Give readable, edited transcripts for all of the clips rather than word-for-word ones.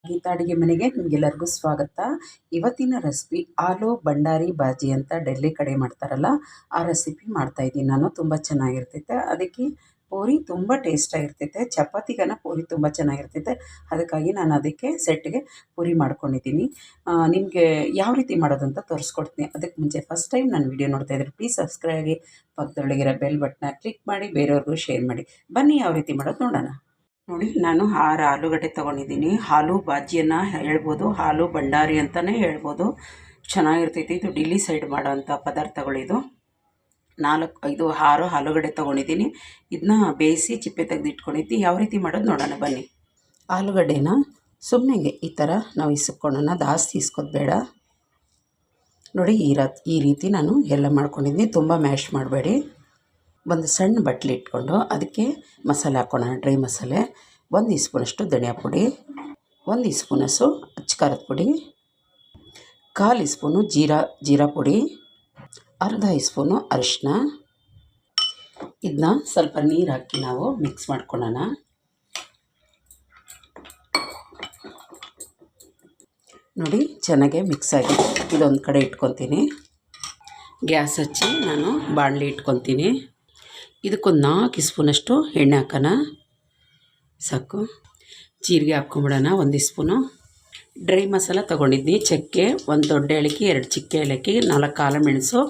ಗೀತಾ ಅಡುಗೆ ಮನೆಗೆ ನಿಮಗೆಲ್ಲರಿಗೂ ಸ್ವಾಗತ. ಇವತ್ತಿನ ರೆಸಿಪಿ ಆಲೂ ಭಂಡಾರಿ ಬಾಜಿ ಅಂತ ಡೆಲ್ಲಿ ಕಡೆ ಮಾಡ್ತಾರಲ್ಲ, ಆ ರೆಸಿಪಿ ಮಾಡ್ತಾಯಿದ್ದೀನಿ ನಾನು. ತುಂಬ ಚೆನ್ನಾಗಿರ್ತೈತೆ. ಅದಕ್ಕೆ ಪೂರಿ ತುಂಬ ಟೇಸ್ಟಾಗಿರ್ತೈತೆ. ಚಪಾತಿಗನ ಪೂರಿ ತುಂಬ ಚೆನ್ನಾಗಿರ್ತೈತೆ. ಅದಕ್ಕಾಗಿ ನಾನು ಅದಕ್ಕೆ ಸೆಟ್ಗೆ ಪೂರಿ ಮಾಡ್ಕೊಂಡಿದ್ದೀನಿ. ನಿಮಗೆ ಯಾವ ರೀತಿ ಮಾಡೋದು ಅಂತ ತೋರಿಸ್ಕೊಡ್ತೀನಿ. ಅದಕ್ಕೆ ಮುಂಚೆ ಫಸ್ಟ್ ಟೈಮ್ ನಾನು ವೀಡಿಯೋ ನೋಡ್ತಾಯಿದ್ರೆ ಪ್ಲೀಸ್ ಸಬ್ಸ್ಕ್ರೈಬ್ ಆಗಿ, ಪಕ್ಕದೊಳಗಿರೋ ಬೆಲ್ ಬಟನ್ನ ಕ್ಲಿಕ್ ಮಾಡಿ ಬೇರೆಯವ್ರಿಗೂ ಶೇರ್ ಮಾಡಿ. ಬನ್ನಿ ಯಾವ ರೀತಿ ಮಾಡೋದು ನೋಡೋಣ. ನೋಡಿ, ನಾನು 6 ಆಲೂಗಡ್ಡೆ ತೊಗೊಂಡಿದ್ದೀನಿ. ಆಲೂ ಬಾಜಿಯನ್ನು ಹೇಳ್ಬೋದು, ಆಲೂ ಭಂಡಾರಿ ಅಂತಲೇ ಹೇಳ್ಬೋದು. ಚೆನ್ನಾಗಿರ್ತೈತಿ. ಇದು ಡೆಲ್ಲಿ ಸೈಡ್ ಮಾಡೋವಂಥ ಪದಾರ್ಥಗಳಿದು. 4-5 6 ಆಲೂಗಡ್ಡೆ ತೊಗೊಂಡಿದ್ದೀನಿ. ಇದನ್ನ ಬೇಯಿಸಿ ಚಿಪ್ಪೆ ತೆಗೆದಿಟ್ಕೊಂಡಿದ್ದು. ಯಾವ ರೀತಿ ಮಾಡೋದು ನೋಡೋಣ ಬನ್ನಿ. ಆಲೂಗಡ್ಡೆನ ಸುಮ್ಮನೆ ಈ ಥರ ನಾವು ಇಸ್ಕೊಳ್ಳೋಣ, ಜಾಸ್ತಿ ಇಸ್ಕೋದು ಬೇಡ. ನೋಡಿ, ಈ ರೀತಿ ನಾನು ಎಲ್ಲ ಮಾಡ್ಕೊಂಡಿದ್ದೀನಿ. ತುಂಬ ಮ್ಯಾಶ್ ಮಾಡಬೇಡಿ. ಒಂದು ಸಣ್ಣ ಬಟ್ಲಿ ಇಟ್ಕೊಂಡು ಅದಕ್ಕೆ ಮಸಾಲೆ ಹಾಕ್ಕೊಳ್ಳೋಣ. ಡ್ರೈ ಮಸಾಲೆ 1 ಟೀ ಸ್ಪೂನಷ್ಟು ಧನಿಯಾ ಪುಡಿ, 1 ಟೀ ಸ್ಪೂನಷ್ಟು ಅಚ್ಚ ಪುಡಿ, 1/4 ಟೀ ಸ್ಪೂನು ಜೀರಾ ಪುಡಿ, ಅರ್ಧ ಟೀ ಸ್ಪೂನು ಅರಿಶಿನ. ಇದನ್ನ ಸ್ವಲ್ಪ ನೀರು ಹಾಕಿ ನಾವು ಮಿಕ್ಸ್ ಮಾಡ್ಕೊಳ್ಳೋಣ. ನೋಡಿ, ಚೆನ್ನಾಗೆ ಮಿಕ್ಸ್ ಆಗಿದೆ. ಇದೊಂದು ಕಡೆ ಇಟ್ಕೊತೀನಿ. ಗ್ಯಾಸ್ ಹಚ್ಚಿ ನಾನು ಬಾಣಲಿ ಇಟ್ಕೊತೀನಿ. ಇದಕ್ಕೊಂದು 4 ಟೀ ಸ್ಪೂನಷ್ಟು ಎಣ್ಣೆ ಹಾಕೋಣ. ಸಾಕು. ಜೀರಿಗೆ ಹಾಕ್ಕೊಂಬಿಡೋಣ 1 ಟೀ ಸ್ಪೂನು. ಡ್ರೈ ಮಸಾಲ ತೊಗೊಂಡಿದ್ದೀನಿ. ಚಕ್ಕೆ, 1 ದೊಡ್ಡ ಏಲಕ್ಕಿ, 2 ಚಿಕ್ಕ ಏಲಕ್ಕಿ, 4 ಕಾಳು ಮೆಣಸು,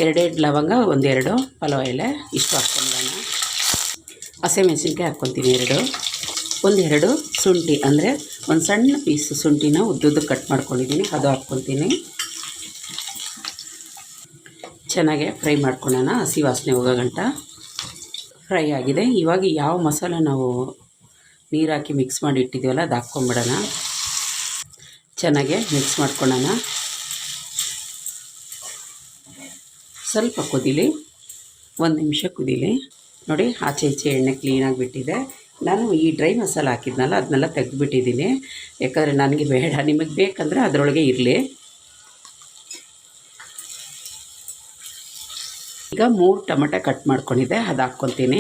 2 ಲವಂಗ, 1-2 ಪಲಾವ್ ಎಲೆ, ಇಷ್ಟು ಹಾಕ್ಕೊಂಬಿಡೋಣ. ಹಸಿಮೆಣಸಿನ್ಕಾಯಿ ಹಾಕ್ಕೊತೀನಿ 2 ಶುಂಠಿ, ಅಂದರೆ ಒಂದು ಸಣ್ಣ ಪೀಸು ಶುಂಠಿನ ಉದ್ದುದ್ದು ಕಟ್ ಮಾಡ್ಕೊಂಡಿದ್ದೀನಿ, ಅದು ಹಾಕ್ಕೊತೀನಿ. ಚೆನ್ನಾಗೆ ಫ್ರೈ ಮಾಡ್ಕೊಳ್ಳೋಣ. ಹಸಿ ವಾಸನೆ ಹೋಗೋ ಗಂಟ ಫ್ರೈ ಆಗಿದೆ. ಇವಾಗ ಯಾವ ಮಸಾಲ ನಾವು ನೀರು ಹಾಕಿ ಮಿಕ್ಸ್ ಮಾಡಿ ಇಟ್ಟಿದ್ದೀವಲ್ಲ ಅದು ಹಾಕ್ಕೊಂಬಿಡೋಣ. ಚೆನ್ನಾಗೆ ಮಿಕ್ಸ್ ಮಾಡ್ಕೊಳ್ಳೋಣ. ಸ್ವಲ್ಪ ಕುದೀಲಿ, 1 ನಿಮಿಷ ಕುದೀಲಿ. ನೋಡಿ, ಆಚೆ ಈಚೆ ಎಣ್ಣೆ ಕ್ಲೀನಾಗಿ ಬಿಟ್ಟಿದೆ. ನಾನು ಈ ಡ್ರೈ ಮಸಾಲ ಹಾಕಿದ್ನಲ್ಲ ಅದನ್ನೆಲ್ಲ ತೆಗೆದುಬಿಟ್ಟಿದ್ದೀನಿ. ಯಾಕಂದರೆ ನನಗೆ ಬೇಡ, ನಿಮಗೆ ಬೇಕಂದರೆ ಅದರೊಳಗೆ ಇರಲಿ. ಈಗ 3 ಟೊಮೆಟೊ ಕಟ್ ಮಾಡ್ಕೊಂಡಿದ್ದೆ, ಅದು ಹಾಕ್ಕೊತೀನಿ.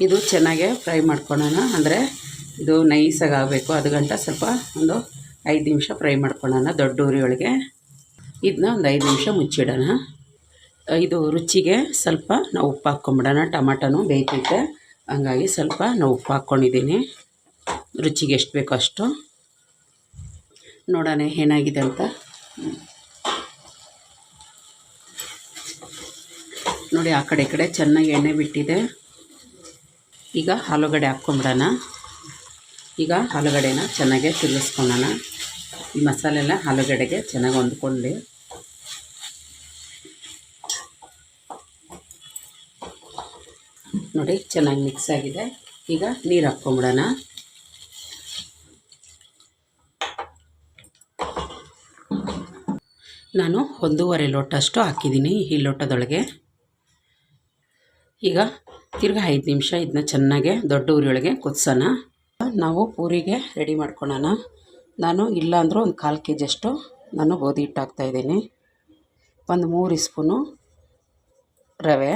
ಇದು ಚೆನ್ನಾಗೆ ಫ್ರೈ ಮಾಡ್ಕೊಳ್ಳೋಣ. ಅಂದರೆ ಇದು ನೈಸಾಗಿ ಆಗಬೇಕು. ಅದು ಗಂಟ ಸ್ವಲ್ಪ ಒಂದು 5 ನಿಮಿಷ ಫ್ರೈ ಮಾಡ್ಕೊಳ್ಳೋಣ ದೊಡ್ಡ ಉರಿಯೊಳಗೆ. ಇದನ್ನ ಒಂದು 5 ನಿಮಿಷ ಮುಚ್ಚಿಡೋಣ. ಇದು ರುಚಿಗೆ ಸ್ವಲ್ಪ ನಾವು ಉಪ್ಪು ಹಾಕ್ಕೊಂಬಿಡೋಣ. ಟೊಮೆಟೊನೂ ಬೇಯ್ತೈತೆ, ಹಂಗಾಗಿ ಸ್ವಲ್ಪ ನಾವು ಉಪ್ಪು ಹಾಕ್ಕೊಂಡಿದ್ದೀನಿ. ರುಚಿಗೆ ಎಷ್ಟು ಬೇಕೋ ಅಷ್ಟು ನೋಡೋಣ ಏನಾಗಿದೆ ಅಂತ. ನೋಡಿ, ಆ ಕಡೆ ಈ ಕಡೆ ಚೆನ್ನಾಗಿ ಎಣ್ಣೆ ಬಿಟ್ಟಿದೆ. ಈಗ ಆಲೂಗಡ್ಡೆ ಹಾಕ್ಕೊಂಬಿಡೋಣ. ಈಗ ಆಲೂಗಡ್ಡೆನ ಚೆನ್ನಾಗೆ ತಿರುಗಿಸ್ಕೊಳ್ಳೋಣ. ಈ ಮಸಾಲೆ ಎಲ್ಲ ಆಲೂಗಡ್ಡೆಗೆ ಚೆನ್ನಾಗಿ ಹೊಂದ್ಕೊಳ್ಳಿ. ನೋಡಿ, ಚೆನ್ನಾಗಿ ಮಿಕ್ಸ್ ಆಗಿದೆ. ಈಗ ನೀರು ಹಾಕ್ಕೊಂಬಿಡೋಣ. ನಾನು 1.5 ಲೋಟ ಅಷ್ಟು ಹಾಕಿದ್ದೀನಿ ಈ ಲೋಟದೊಳಗೆ. ಈಗ ತಿರ್ಗಿ 5 ನಿಮಿಷ ಇದನ್ನ ಚೆನ್ನಾಗೆ ದೊಡ್ಡ ಉರಿಯೊಳಗೆ ಕುದಿಸೋಣ. ನಾವು ಪೂರಿಗೆ ರೆಡಿ ಮಾಡ್ಕೊಳ್ಳೋಣ. ನಾನು ಇಲ್ಲಾಂದರೂ ಒಂದು 1/4 kg ಅಷ್ಟು ನಾನು ಗೋಧಿ ಹಿಟ್ಟು ಹಾಕ್ತಾಯಿದ್ದೀನಿ. ಒಂದು 3 ಟೀ ಸ್ಪೂನು ರವೆ,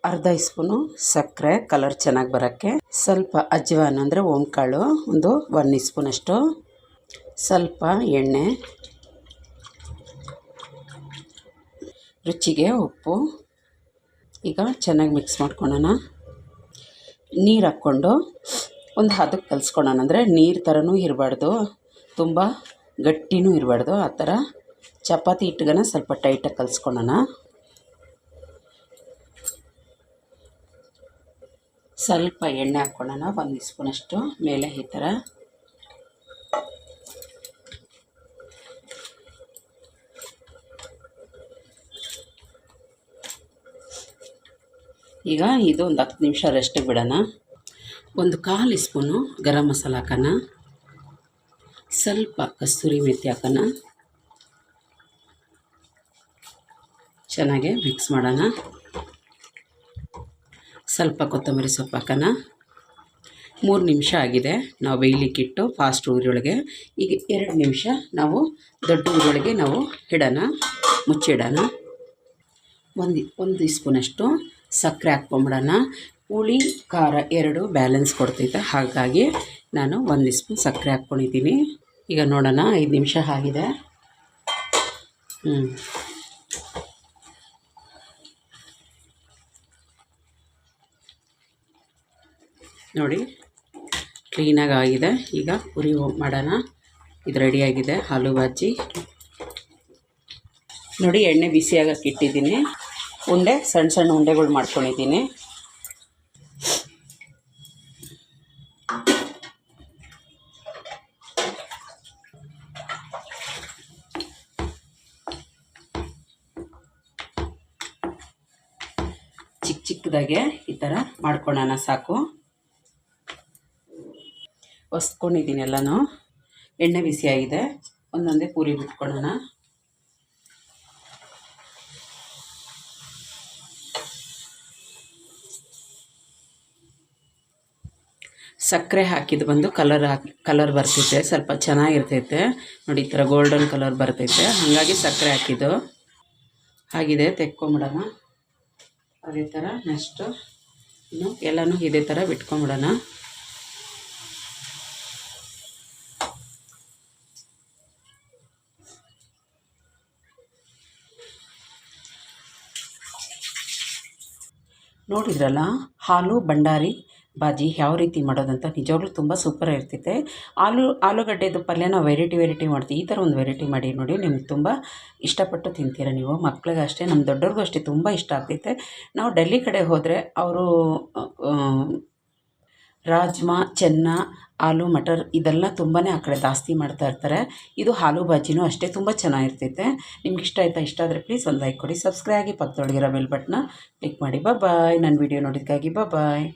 ಅರ್ಧ ಟೀ ಸ್ಪೂನು ಸಕ್ಕರೆ ಕಲರ್ ಚೆನ್ನಾಗಿ ಬರೋಕ್ಕೆ, ಸ್ವಲ್ಪ ಅಜ್ವಾನ ಅಂದರೆ ಓಂಕಾಳು ಒಂದು 1 ಟೀ ಸ್ಪೂನಷ್ಟು, ಸ್ವಲ್ಪ ಎಣ್ಣೆ, ರುಚಿಗೆ ಉಪ್ಪು. ಈಗ ಚೆನ್ನಾಗಿ ಮಿಕ್ಸ್ ಮಾಡ್ಕೊಳ್ಳೋಣ. ನೀರು ಹಾಕ್ಕೊಂಡು ಒಂದು ಹದಕ್ಕೆ ಕಲಿಸ್ಕೊಳ್ಳೋಣ. ಅಂದರೆ ನೀರು ಥರನೂ ಇರಬಾರ್ದು, ತುಂಬ ಗಟ್ಟಿನೂ ಇರಬಾರ್ದು. ಆ ಥರ ಚಪಾತಿ ಹಿಟ್ಟಿಗನ ಸ್ವಲ್ಪ ಟೈಟಾಗಿ ಕಲಿಸ್ಕೊಳ್ಳೋಣ. ಸ್ವಲ್ಪ ಎಣ್ಣೆ ಹಾಕ್ಕೊಳ್ಳೋಣ, 1 ಟೀ ಸ್ಪೂನಷ್ಟು ಮೇಲೆ ಈ ಥರ. ಈಗ ಇದು ಒಂದು 10 ನಿಮಿಷ ರೆಸ್ಟಿಗೆ ಬಿಡೋಣ. ಒಂದು 1/4 ಟೀ ಸ್ಪೂನು ಗರಂ ಮಸಾಲ ಹಾಕೋಣ, ಸ್ವಲ್ಪ ಕಸ್ತೂರಿ ಮೆಥಿ ಹಾಕೋಣ. ಚೆನ್ನಾಗೆ ಮಿಕ್ಸ್ ಮಾಡೋಣ. ಸ್ವಲ್ಪ ಕೊತ್ತಂಬರಿ ಸೊಪ್ಪು ಹಾಕೋಣ. 3 ನಿಮಿಷ ಆಗಿದೆ ನಾವು ಬೇಯಲಿಕ್ಕಿಟ್ಟು ಫಾಸ್ಟ್ ಉರಿಯೊಳಗೆ. ಈಗ 2 ನಿಮಿಷ ನಾವು ದೊಡ್ಡ ಉರಿಯೊಳಗೆ ನಾವು ಇಡೋಣ, ಮುಚ್ಚಿಡೋಣ. 1 ಟೀ ಸ್ಪೂನಷ್ಟು ಸಕ್ಕರೆ ಹಾಕ್ಕೊಂಬಿಡೋಣ. ಹುಳಿ ಖಾರ ಎರಡು ಬ್ಯಾಲೆನ್ಸ್ ಕೊಡ್ತೈತೆ. ಹಾಗಾಗಿ ನಾನು 1 ಸ್ಪೂನ್ ಸಕ್ಕರೆ ಹಾಕ್ಕೊಂಡಿದ್ದೀನಿ. ಈಗ ನೋಡೋಣ, 5 ನಿಮಿಷ ಆಗಿದೆ. ನೋಡಿ ಕ್ಲೀನಾಗಿ ಆಗಿದೆ. ಈಗ ಪೂರಿ ಮಾಡೋಣ. ಇದು ರೆಡಿಯಾಗಿದೆ ಆಲೂ ಬಾಜಿ. ನೋಡಿ ಎಣ್ಣೆ ಬಿಸಿಯಾಗಕ್ಕೆ ಇಟ್ಟಿದ್ದೀನಿ. ಉಂಡೆ ಸಣ್ಣ ಸಣ್ಣ ಉಂಡೆಗಳು ಮಾಡ್ಕೊಂಡಿದ್ದೀನಿ. ಚಿಕ್ಕ ಚಿಕ್ಕದಾಗೆ ಈ ಥರ ಮಾಡ್ಕೊಳ್ಳೋಣ, ಸಾಕು. ಒಸ್ಕೊಂಡಿದ್ದೀನಿ ಎಲ್ಲನೂ. ಎಣ್ಣೆ ಬಿಸಿಯಾಗಿದೆ. ಒಂದೊಂದೇ ಪೂರಿ ಬಿಟ್ಕೊಳ್ಳೋಣ. ಸಕ್ಕರೆ ಹಾಕಿದ್ದು ಬಂದು ಕಲರ್ ಬರ್ತೈತೆ, ಸ್ವಲ್ಪ ಚೆನ್ನಾಗಿರ್ತೈತೆ. ನೋಡಿ ಈ ಥರ ಗೋಲ್ಡನ್ ಕಲರ್ ಬರ್ತೈತೆ, ಹಾಗಾಗಿ ಸಕ್ಕರೆ ಹಾಕಿದ್ದು. ಆಗಿದೆ, ತೆಕ್ಕೊಂಬಿಡೋಣ. ಅದೇ ಥರ ನೆಕ್ಸ್ಟು ಇನ್ನು ಎಲ್ಲನೂ ಇದೇ ಥರ ಬಿಟ್ಕೊಂಬಿಡೋಣ. ನೋಡಿದ್ರಲ್ಲ ಆಲೂ ಭಂಡಾರಿ ಬಾಜಿ ಯಾವ ರೀತಿ ಮಾಡೋದಂತ. ನಿಜವಾಗ್ಲೂ ತುಂಬ ಸೂಪರ್ ಇರ್ತೈತೆ. ಆಲೂಗಡ್ಡೆದು ಪಲ್ಯ ನಾವು ವೆರೈಟಿ ಮಾಡ್ತೀವಿ. ಈ ಥರ ಒಂದು ವೆರೈಟಿ ಮಾಡಿ ನೋಡಿ, ನಿಮ್ಗೆ ತುಂಬ ಇಷ್ಟಪಟ್ಟು ತಿಂತೀರ ನೀವು. ಮಕ್ಳಿಗೆ ಅಷ್ಟೇ, ನಮ್ಮ ದೊಡ್ಡವ್ರಿಗೂ ಅಷ್ಟೇ ತುಂಬ ಇಷ್ಟ ಆಗ್ತೈತೆ. ನಾವು ಡೆಲ್ಲಿ ಕಡೆ ಹೋದರೆ ಅವರು ರಾಜ್ಮಾ, ಚೆನ್ನ, ಆಲೂ ಮಟರ್ ಇದೆಲ್ಲ ತುಂಬಾ ಆ ಕಡೆ ಜಾಸ್ತಿ ಮಾಡ್ತಾ ಇರ್ತಾರೆ. ಇದು ಆಲೂ ಬಾಜಿನೂ ಅಷ್ಟೇ ತುಂಬ ಚೆನ್ನಾಗಿರ್ತೈತೆ. ನಿಮ್ಗೆ ಇಷ್ಟ ಆಯಿತಾ? ಇಷ್ಟ ಆದರೆ ಪ್ಲೀಸ್ ಒಂದು ಲೈಕ್ ಕೊಡಿ, ಸಬ್ಸ್ಕ್ರೈಬ್ ಆಗಿ, ಪಕ್ಕದೊಳಗಿರೋ ಬೆಲ್ ಬಟನ್ನ ಕ್ಲಿಕ್ ಮಾಡಿ. ಬಾಯ್. ನನ್ನ ವೀಡಿಯೋ ನೋಡಿದ್ದಕ್ಕಾಗಿ ಬಾಯ್.